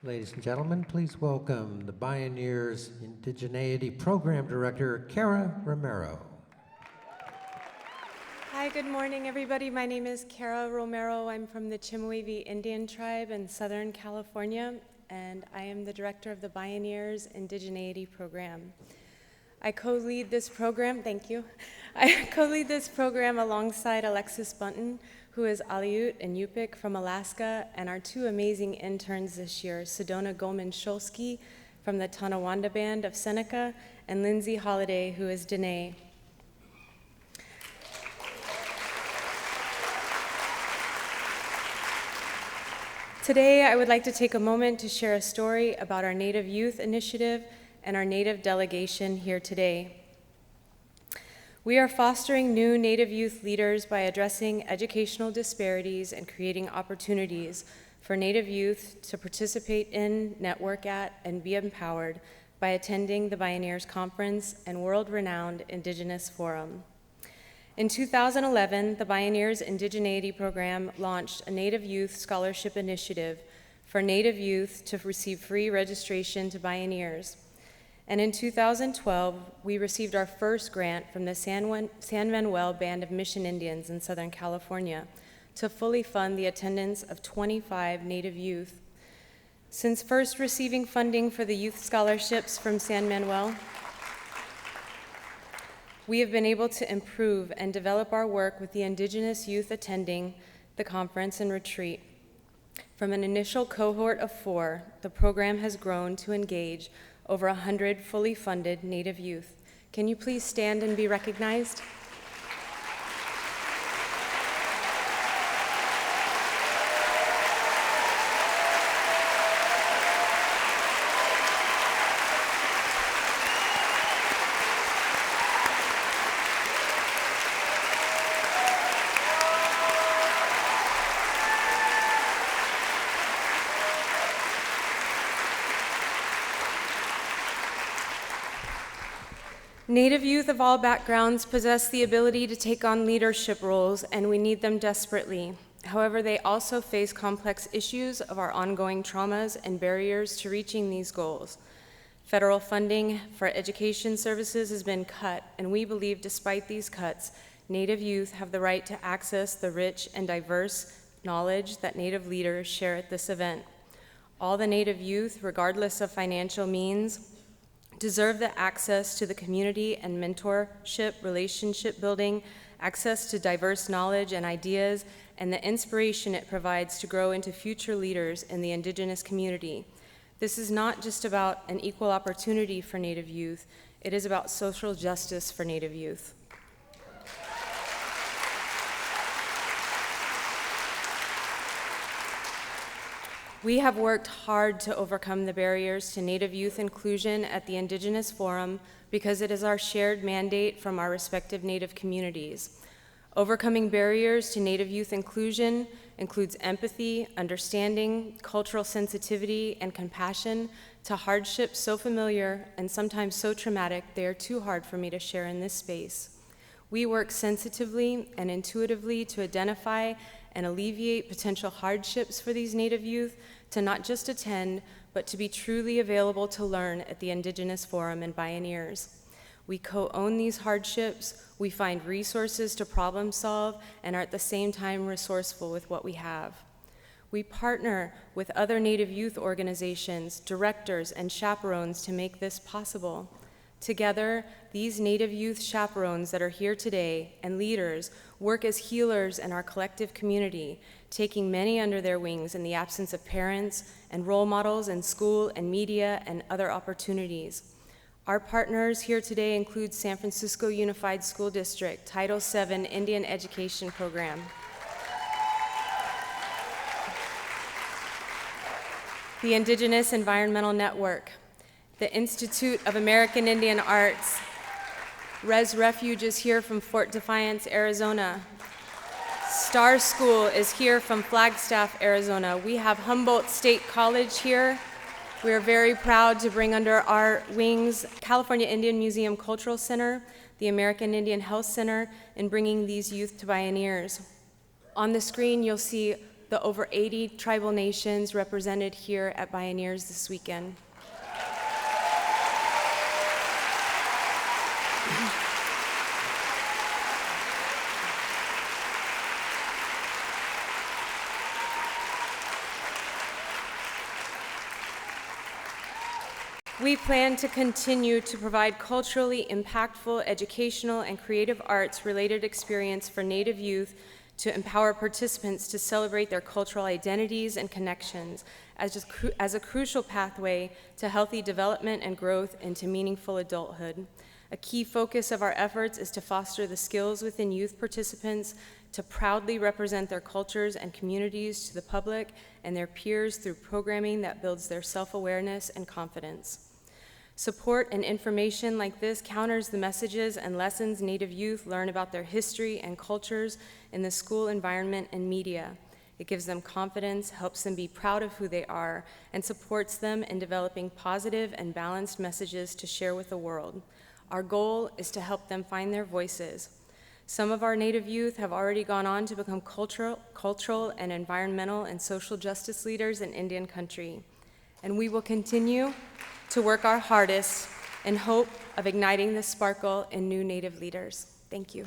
Ladies and gentlemen, please welcome the Bioneers Indigeneity Program Director, Cara Romero. Hi, good morning, everybody. My name is Cara Romero. I'm from the Chemehuevi Indian tribe in Southern California, and I am the director of the Bioneers Indigeneity Program. I co-lead this program, thank you. I co-lead this program alongside Alexis Bunton, who is Aleut and Yupik from Alaska, and our two amazing interns this year, Sedona Goldman-Scholsky from the Tonawanda Band of Seneca, and Lindsay Holliday, who is Dene. Today, I would like to take a moment to share a story about our Native Youth Initiative and our Native delegation here today. We are fostering new Native youth leaders by addressing educational disparities and creating opportunities for Native youth to participate in, network at, and be empowered by attending the Bioneers Conference and world-renowned Indigenous Forum. In 2011, the Bioneers Indigeneity Program launched a Native Youth Scholarship Initiative for Native youth to receive free registration to Bioneers. And in 2012, we received our first grant from the San Manuel Band of Mission Indians in Southern California to fully fund the attendance of 25 Native youth. Since first receiving funding for the youth scholarships from San Manuel, we have been able to improve and develop our work with the Indigenous youth attending the conference and retreat. From an initial cohort of 4, the program has grown to engage over 100 fully funded Native youth. Can you please stand and be recognized? Native youth of all backgrounds possess the ability to take on leadership roles, and we need them desperately. However, they also face complex issues of our ongoing traumas and barriers to reaching these goals. Federal funding for education services has been cut, and we believe despite these cuts, Native youth have the right to access the rich and diverse knowledge that Native leaders share at this event. All the Native youth, regardless of financial means, deserve the access to the community and mentorship, relationship building, access to diverse knowledge and ideas, and the inspiration it provides to grow into future leaders in the Indigenous community. This is not just about an equal opportunity for Native youth, it is about social justice for Native youth. We have worked hard to overcome the barriers to Native youth inclusion at the Indigenous Forum because it is our shared mandate from our respective Native communities. Overcoming barriers to Native youth inclusion includes empathy, understanding, cultural sensitivity, and compassion to hardships so familiar and sometimes so traumatic they are too hard for me to share in this space. We work sensitively and intuitively to identify and alleviate potential hardships for these Native youth to not just attend, but to be truly available to learn at the Indigenous Forum and Bioneers. We co-own these hardships, we find resources to problem solve, and are at the same time resourceful with what we have. We partner with other Native youth organizations, directors, and chaperones to make this possible. Together, these Native youth chaperones that are here today and leaders work as healers in our collective community, taking many under their wings in the absence of parents and role models in school and media and other opportunities. Our partners here today include San Francisco Unified School District, Title VII Indian Education Program, the Indigenous Environmental Network, the Institute of American Indian Arts. Res Refuge is here from Fort Defiance, Arizona. Star School is here from Flagstaff, Arizona. We have Humboldt State College here. We are very proud to bring under our wings California Indian Museum Cultural Center, the American Indian Health Center, in bringing these youth to Bioneers. On the screen, you'll see the over 80 tribal nations represented here at Bioneers this weekend. We plan to continue to provide culturally impactful, educational, and creative arts-related experience for Native youth to empower participants to celebrate their cultural identities and connections as a crucial pathway to healthy development and growth into meaningful adulthood. A key focus of our efforts is to foster the skills within youth participants to proudly represent their cultures and communities to the public and their peers through programming that builds their self-awareness and confidence. Support and information like this counters the messages and lessons Native youth learn about their history and cultures in the school environment and media. It gives them confidence, helps them be proud of who they are, and supports them in developing positive and balanced messages to share with the world. Our goal is to help them find their voices. Some of our Native youth have already gone on to become cultural and environmental and social justice leaders in Indian country. And we will continue to work our hardest in hope of igniting the sparkle in new Native leaders. Thank you.